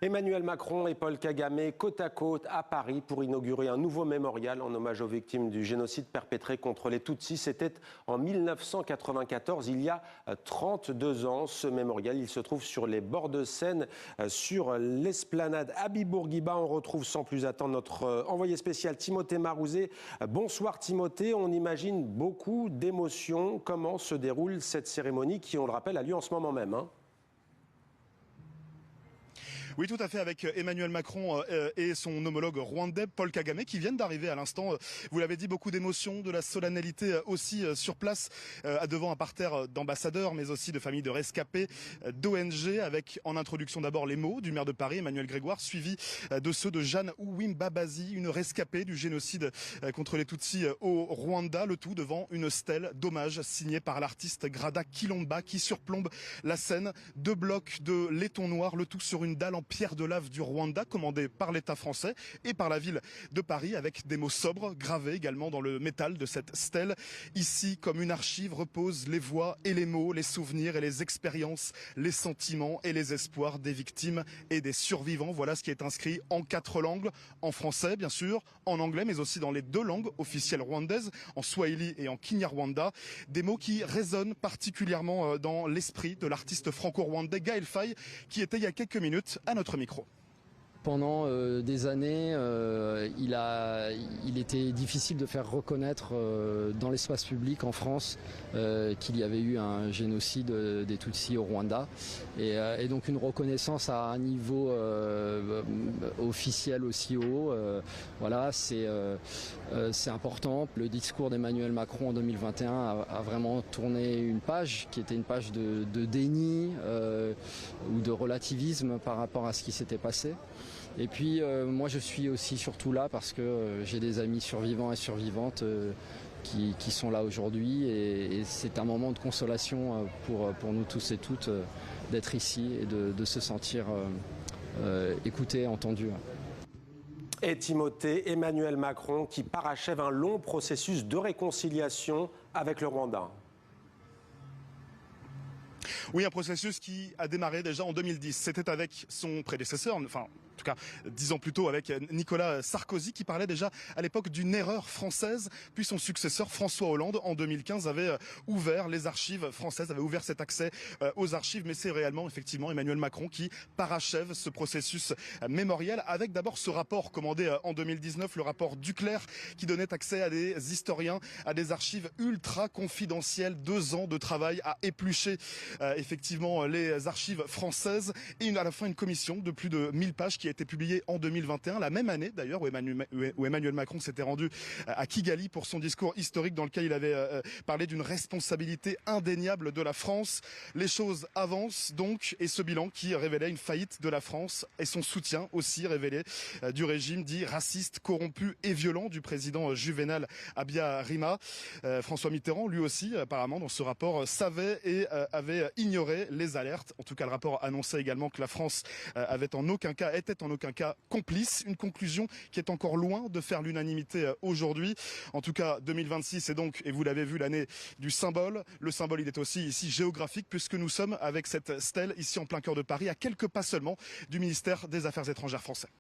Emmanuel Macron et Paul Kagame côte à côte à Paris pour inaugurer un nouveau mémorial en hommage aux victimes du génocide perpétré contre les Tutsis. C'était en 1994, il y a 32 ans. Ce mémorial, il se trouve sur les bords de Seine, sur l'esplanade Habib Bourguiba. On retrouve sans plus attendre notre envoyé spécial Timothée Marouzet. Bonsoir Timothée, on imagine beaucoup d'émotions. Comment se déroule cette cérémonie qui, on le rappelle, a lieu en ce moment même, Oui, tout à fait, avec Emmanuel Macron et son homologue rwandais Paul Kagame qui viennent d'arriver à l'instant. Vous l'avez dit, beaucoup d'émotions, de la solennalité aussi sur place, devant un parterre d'ambassadeurs, mais aussi de familles de rescapés, d'ONG, avec en introduction d'abord les mots du maire de Paris, Emmanuel Grégoire, suivi de ceux de Jeanne Uwimbabazi, une rescapée du génocide contre les Tutsis au Rwanda, le tout devant une stèle d'hommage signée par l'artiste Grada Kilomba qui surplombe la scène. 2 blocs de laiton noir, le tout sur une dalle en pierre de lave du Rwanda, commandée par l'État français et par la ville de Paris, avec des mots sobres gravés également dans le métal de cette stèle. Ici, comme une archive, reposent les voix et les mots, les souvenirs et les expériences, les sentiments et les espoirs des victimes et des survivants. Voilà ce qui est inscrit en 4 langues, en français bien sûr, en anglais, mais aussi dans les 2 langues officielles rwandaises, en swahili et en kinyarwanda. Des mots qui résonnent particulièrement dans l'esprit de l'artiste franco-rwandais Gaël Faye, qui était il y a quelques minutes à notre micro. Pendant des années, il était difficile de faire reconnaître dans l'espace public en France qu'il y avait eu un génocide des Tutsis au Rwanda. Et donc une reconnaissance à un niveau officiel aussi haut, voilà, c'est important. Le discours d'Emmanuel Macron en 2021 a vraiment tourné une page qui était une page de déni ou de relativisme par rapport à ce qui s'était passé. Et puis moi je suis aussi surtout là parce que j'ai des amis survivants et survivantes qui sont là aujourd'hui et c'est un moment de consolation pour nous tous et toutes d'être ici et de se sentir écoutés, entendus. Et Timothée, Emmanuel Macron qui parachève un long processus de réconciliation avec le Rwanda. Oui, un processus qui a démarré déjà en 2010. C'était avec son prédécesseur, enfin, en tout cas, 10 ans plus tôt, avec Nicolas Sarkozy, qui parlait déjà à l'époque d'une erreur française. Puis son successeur, François Hollande, en 2015, avait ouvert les archives françaises, avait ouvert cet accès aux archives. Mais c'est réellement, effectivement, Emmanuel Macron qui parachève ce processus mémoriel, avec d'abord ce rapport commandé en 2019, le rapport Duclerc, qui donnait accès à des historiens, à des archives ultra confidentielles. 2 ans de travail à éplucher effectivement les archives françaises et à la fin une commission de plus de 1000 pages qui a été publiée en 2021, la même année d'ailleurs où Emmanuel Macron s'était rendu à Kigali pour son discours historique dans lequel il avait parlé d'une responsabilité indéniable de la France. Les choses avancent donc et ce bilan qui révélait une faillite de la France et son soutien aussi révélé du régime dit raciste, corrompu et violent du président Juvenal Abiyarimana. François Mitterrand lui aussi apparemment dans ce rapport savait et avait ignoré les alertes. En tout cas, le rapport annonçait également que la France était en aucun cas complice. Une conclusion qui est encore loin de faire l'unanimité aujourd'hui. En tout cas, 2026 est donc, et vous l'avez vu, l'année du symbole. Le symbole, il est aussi ici géographique puisque nous sommes avec cette stèle ici en plein cœur de Paris, à quelques pas seulement du ministère des Affaires étrangères français.